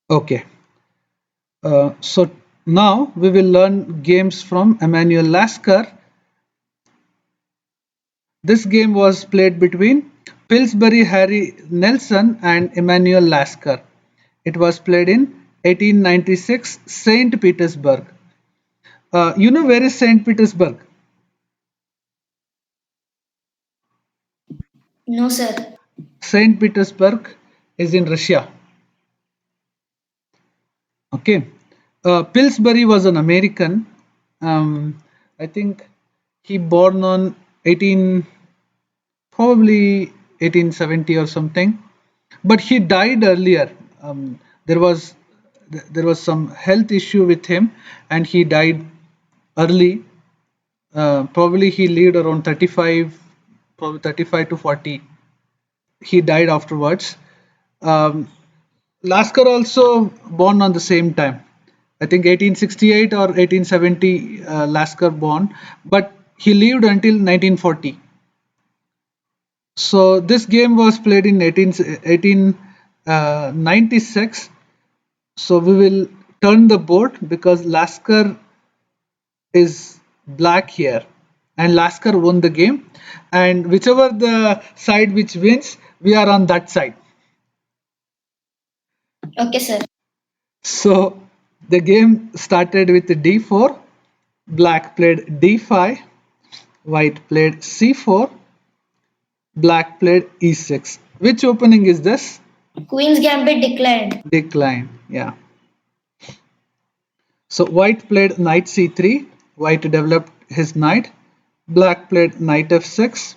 Okay. So now we will learn games from Emanuel Lasker. This game was played between Pillsbury Harry Nelson and Emanuel Lasker. It was played in 1896, Saint Petersburg. You know where is Saint Petersburg? No, sir. Saint Petersburg is in Russia. Okay. Pillsbury was an American. I think he born on 18 probably 1870 or something, but he died earlier. There was some health issue with him, and he died early. Probably he lived around 35, probably 35 to 40. He died afterwards. Um, Lasker also born on the same time. I think 1868 or 1870 Lasker born, but he lived until 1940. So this game was played in 1896. So we will turn the board because Lasker is black here, and Lasker won the game. And whichever the side which wins, we are on that side. Okay, sir. So the game started with d4. Black played d5. White played c4. Black played e6. Which opening is this? Queen's Gambit declined. Decline. Yeah. So white played knight c3. White developed his knight. Black played knight f6.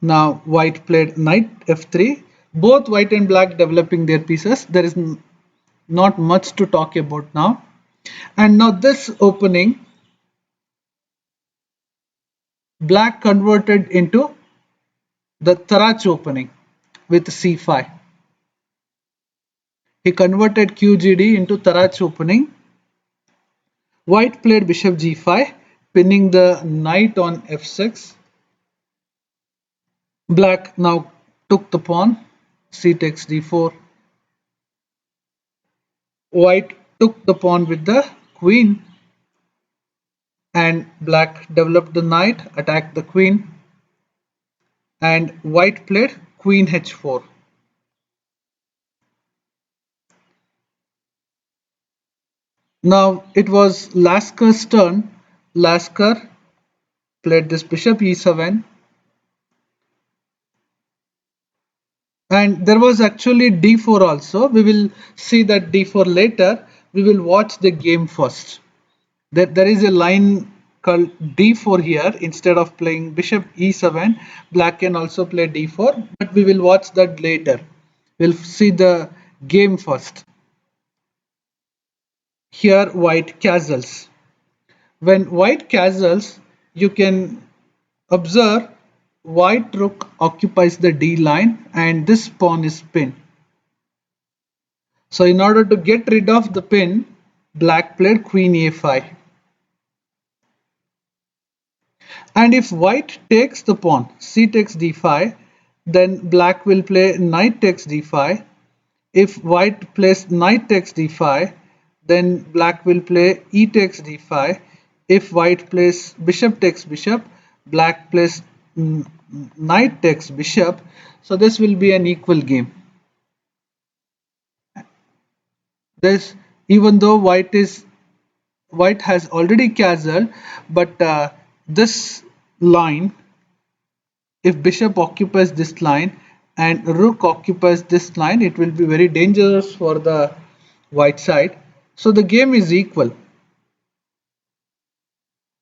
Now white played knight f3. Both white and black developing their pieces. There is not much to talk about now. And now this opening, black converted into the Tarach opening with c5. He converted QGD into Tarach opening. White played bishop g5, pinning the knight on f6. Black now took the pawn, c takes d4. White took the pawn with the queen, and black developed the knight, attacked the queen, and white played queen h4. Now it was Lasker's turn. Lasker played this bishop e7, and there was actually d4 also. We will see that d4 later. We will watch the game first. There is a line called d4 here. Instead of playing bishop e7, black can also play d4, but we will watch that later. We'll see the game first. Here white castles. When white castles, you can observe white rook occupies the d line and this pawn is pinned. So in order to get rid of the pin, black played queen a5. And if white takes the pawn, c takes d5, then black will play knight takes d5. If white plays knight takes d5, then black will play e takes d5. If white plays bishop takes bishop, black plays knight takes bishop. So this will be an equal game. This, even though white has already castled, but this line, if bishop occupies this line and rook occupies this line, it will be very dangerous for the white side. So the game is equal.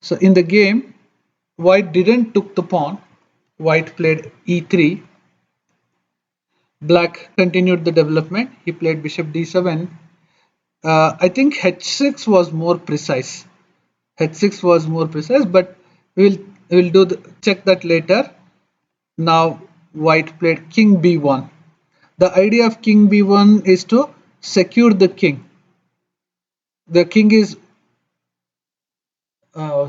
So in the game, white didn't took the pawn. White played e3. Black continued the development. He played bishop d7. I think h6 was more precise. H6 was more precise, but we'll check that later. Now white played king b1. The idea of king b1 is to secure the king. The king is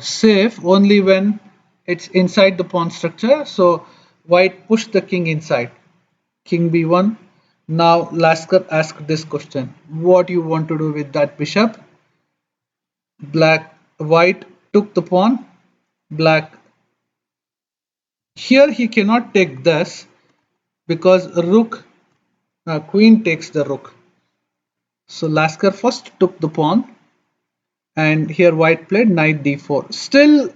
safe only when it's inside the pawn structure. So white pushed the king inside. King b1. Now Lasker asked this question. What you want to do with that bishop? White took the pawn. Black. Here he cannot take this because queen takes the rook. So Lasker first took the pawn, and here white played knight d4. Still,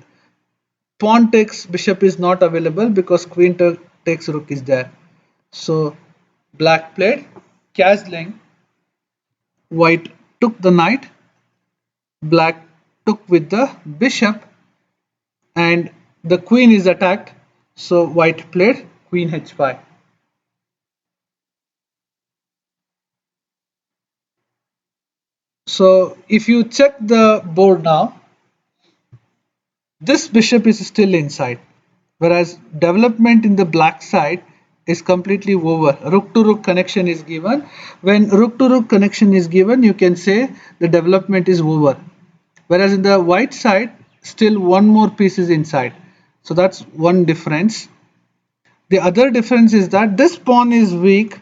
pawn takes bishop is not available because takes rook is there. So black played castling. White took the knight. Black took with the bishop, and the queen is attacked. So white played queen h5. So if you check the board now, this bishop is still inside, whereas development in the black side is completely over. Rook to rook connection is given. When rook to rook connection is given, you can say the development is over. Whereas in the white side, still one more piece is inside. So that's one difference. The other difference is that this pawn is weak,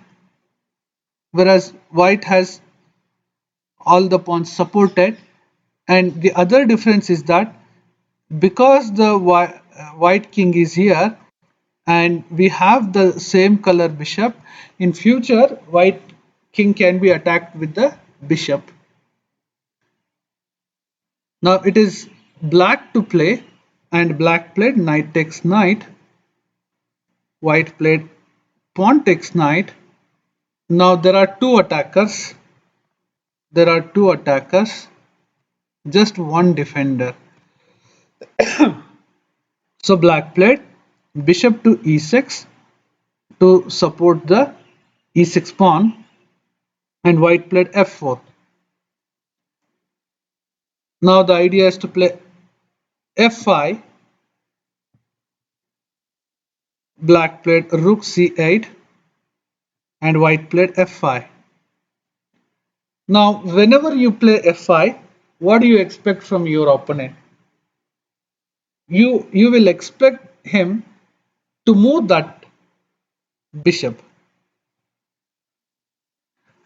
whereas white has all the pawns supported. And the other difference is that because the white king is here and we have the same color bishop, in future white king can be attacked with the bishop. Now it is black to play, and black played knight takes knight. White played pawn takes knight. Now there are two attackers. Just one defender. So black played bishop to e6 to support the e6 pawn, and white played f4. Now the idea is to play f5. Black played rook c8 and white played f5. Now whenever you play f5, what do you expect from your opponent? You will expect him to move that bishop.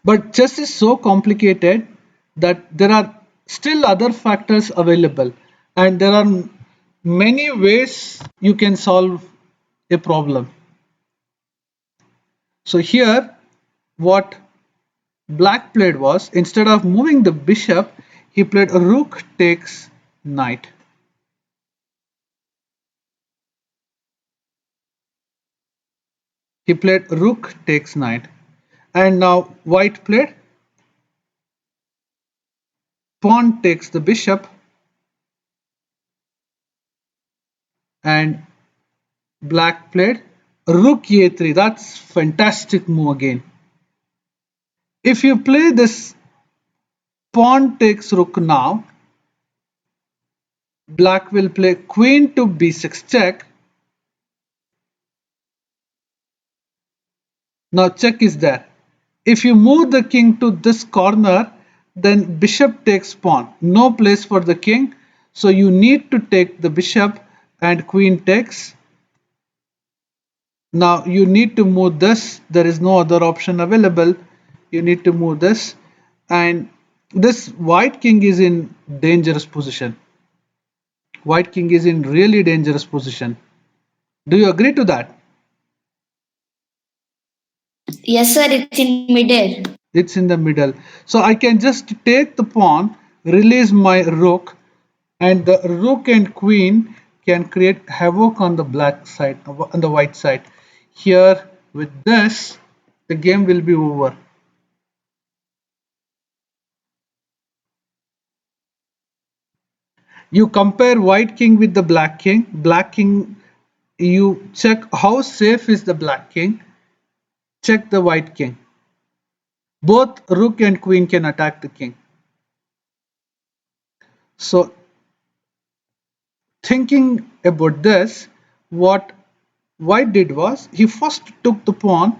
But chess is so complicated that there are still other factors available, and there are many ways you can solve a problem. So here what black played was, instead of moving the bishop, he played rook takes knight. He played rook takes knight. And now white played pawn takes the bishop, and black played rook a3. That's fantastic move again. If you play this pawn takes rook now, black will play queen to b6 check. Now check is there. If you move the king to this corner, then bishop takes pawn. No place for the king, so you need to take the bishop, and queen takes. Now you need to move this. There is no other option available. You need to move this, and this white king is in dangerous position. White king is in really dangerous position. Do you agree to that? Yes, sir. It's in middle. It's in the middle. So I can just take the pawn, release my rook, and the rook and queen can create havoc on the black side, on the white side. Here with this, the game will be over. You compare white king with the black king. Black king, you check how safe is the black king. Check the white king. Both rook and queen can attack the king. So thinking about this, what white did was he first took the pawn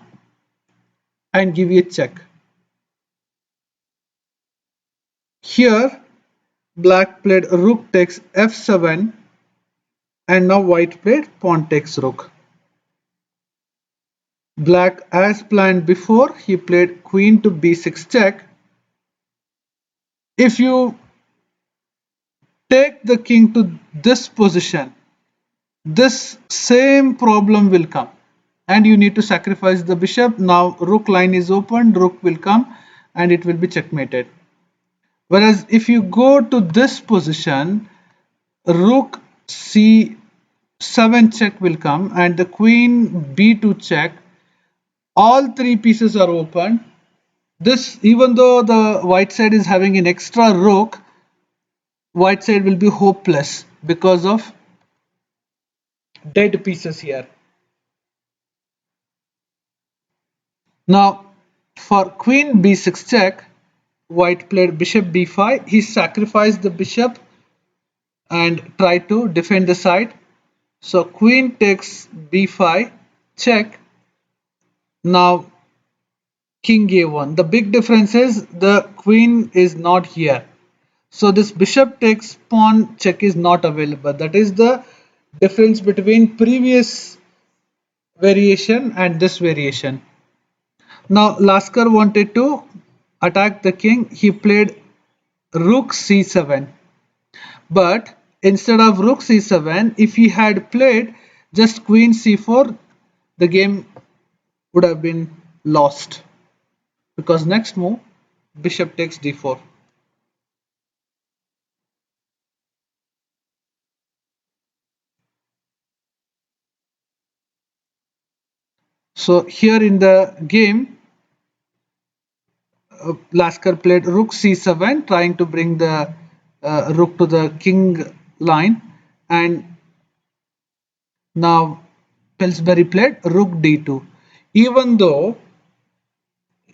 and give you a check. Here black played rook takes f7, and now white played pawn takes rook. Black, as planned before, he played queen to b6 check. If you take the king to this position, this same problem will come and you need to sacrifice the bishop. Now rook line is open, rook will come and it will be checkmated. Whereas if you go to this position, rook c7 check will come and the queen b2 check. All three pieces are open. This, even though the white side is having an extra rook, white side will be hopeless because of dead pieces here. Now, for queen b6 check, white played bishop b5. He sacrificed the bishop and tried to defend the side. So queen takes b5 check. Now king a1. The big difference is the queen is not here. So this bishop takes pawn check is not available. That is the difference between previous variation and this variation. Now Lasker wanted to attack the king. He played rook c7. But instead of rook c7, if he had played just queen c4, the game would have been lost. Because next move, bishop takes d4. So here in the game, Lasker played rook c7, trying to bring the rook to the king line, and now Pillsbury played rook d2. Even though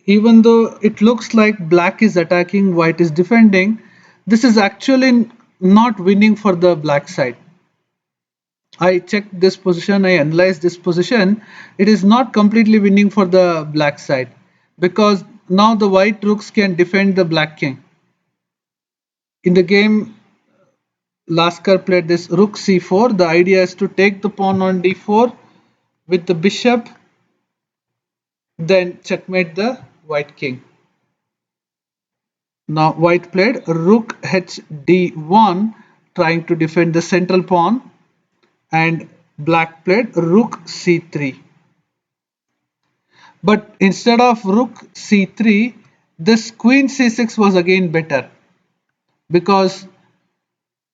even though it looks like black is attacking, white is defending, this is actually not winning for the black side. I checked this position, I analyzed this position. It is not completely winning for the black side because now the white rooks can defend the black king. In the game, Lasker played this rook c4. The idea is to take the pawn on d4 with the bishop, then checkmate the white king. Now white played rook hd1, trying to defend the central pawn, and black played rook c3. But instead of rook c3, this queen c6 was again better because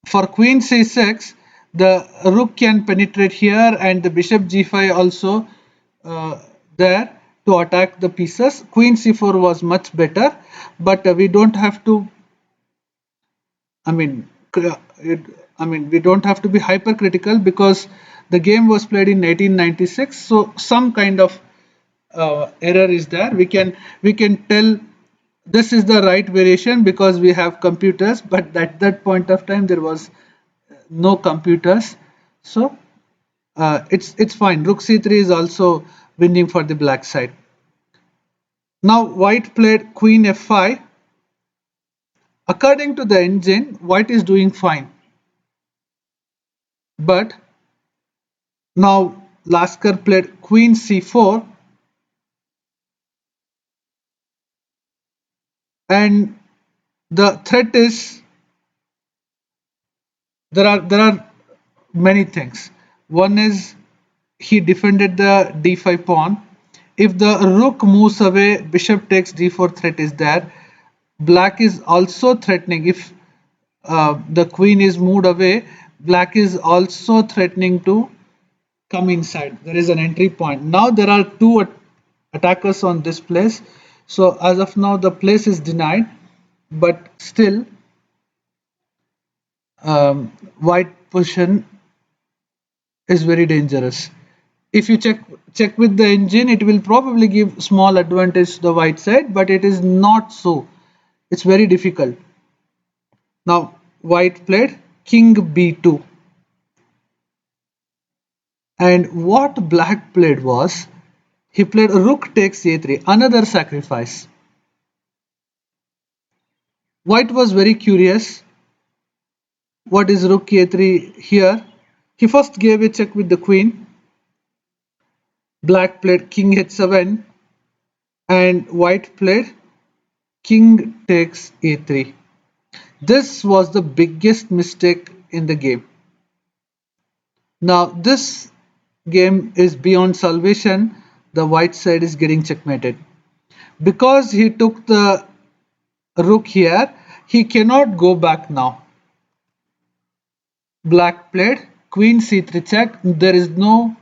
for queen c6, the rook can penetrate here and the bishop g5 also there to attack the pieces. Queen c4 was much better, but we don't have to. I mean, we don't have to be hypercritical because the game was played in 1896, so some kind of error is there. We can tell this is the right variation because we have computers, but at that point of time there was no computers, so it's fine. Rook c3 is also winning for the black side. Now white played queen f5. According to the engine, white is doing fine, but now Lasker played queen c4, and the threat is there are many things. One is he defended the d5 pawn. If the rook moves away, bishop takes d4 threat is there. Black is also threatening. If the queen is moved away, black is also threatening to come inside. There is an entry point. Now there are two attackers on this place. So as of now, the place is denied, but still, white position is very dangerous. If you check with the engine, it will probably give small advantage to the white side, but it is not so. It's very difficult. Now white played king b2, and what black played was he played rook takes a3, another sacrifice. White was very curious. What is rook a3 here? He first gave a check with the queen. Black played king h7 and white played king takes a3. This was the biggest mistake in the game. Now this game is beyond salvation. The white side is getting checkmated. Because he took the rook here, he cannot go back now. Black played queen c3 check. There is no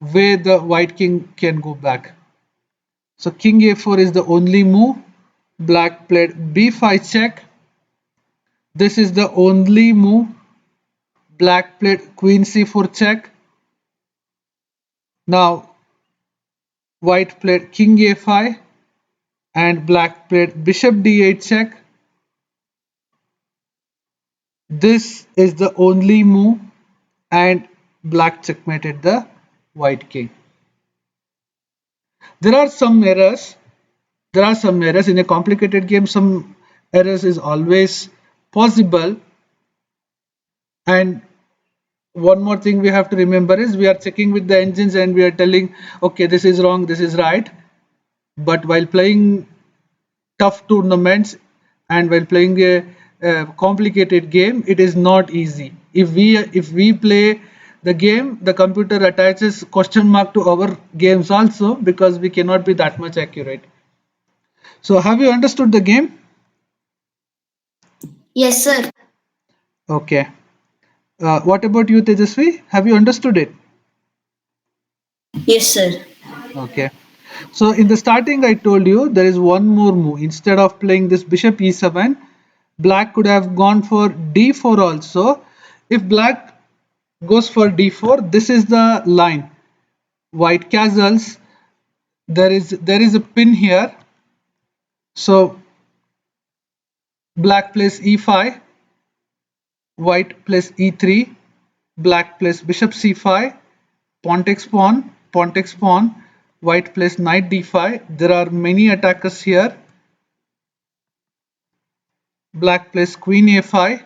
way the white king can go back. So king a4 is the only move. Black played b5 check. This is the only move. Black played queen c4 check. Now white played king a5 and black played bishop d8 check. This is the only move and black checkmated the white king. There are some errors. There are some errors in a complicated game. Some errors is always possible. And one more thing we have to remember is we are checking with the engines and we are telling, okay, this is wrong, this is right. But while playing tough tournaments and while playing a complicated game, it is not easy. If we play the game, the computer attaches question mark to our games also because we cannot be that much accurate. So have you understood the game? Yes, sir. Okay. What about you, Tejasvi? Have you understood it? Yes, sir. Okay. So in the starting, I told you there is one more move. Instead of playing this bishop e7, black could have gone for d4 also. If black goes for d4, this is the line. White castles. There is a pin here. So black plays e5, white plays e3, black plays bishop c5, pawn takes pawn, white plays knight d5. There are many attackers here. Black plays queen a5,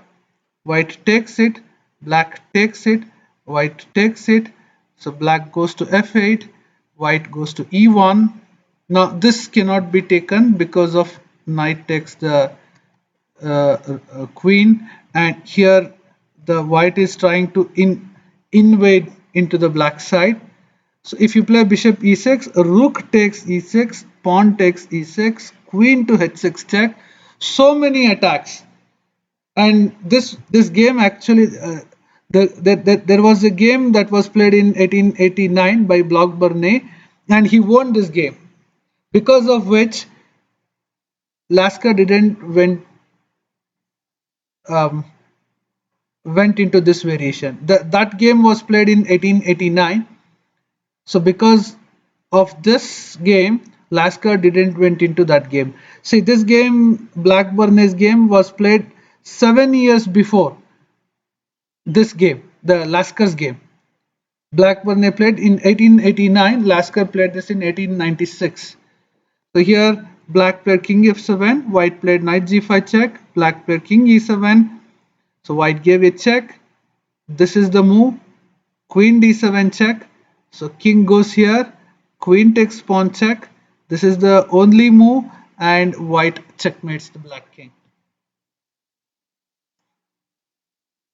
white takes it, black takes it, white takes it. So black goes to f8, white goes to e1. Now this cannot be taken because of knight takes the queen, and here the white is trying to invade into the black side. So if you play bishop e6, rook takes e6, pawn takes e6, queen to h6 check. So many attacks. And this game actually, there was a game that was played in 1889 by Blackburn, and he won this game. Because of which Lasker didn't um, went into this variation. That game was played in 1889. So because of this game, Lasker didn't went into that game. See, this game, Blackburn's game, was played 7 years before this game, the Lasker's game. Blackburn played in 1889. Lasker played this in 1896. So here, black played king f7, white played knight g5 check, black played king e7. So white gave a check. This is the move. Queen d7 check. So king goes here. Queen takes pawn check. This is the only move, and white checkmates the black king.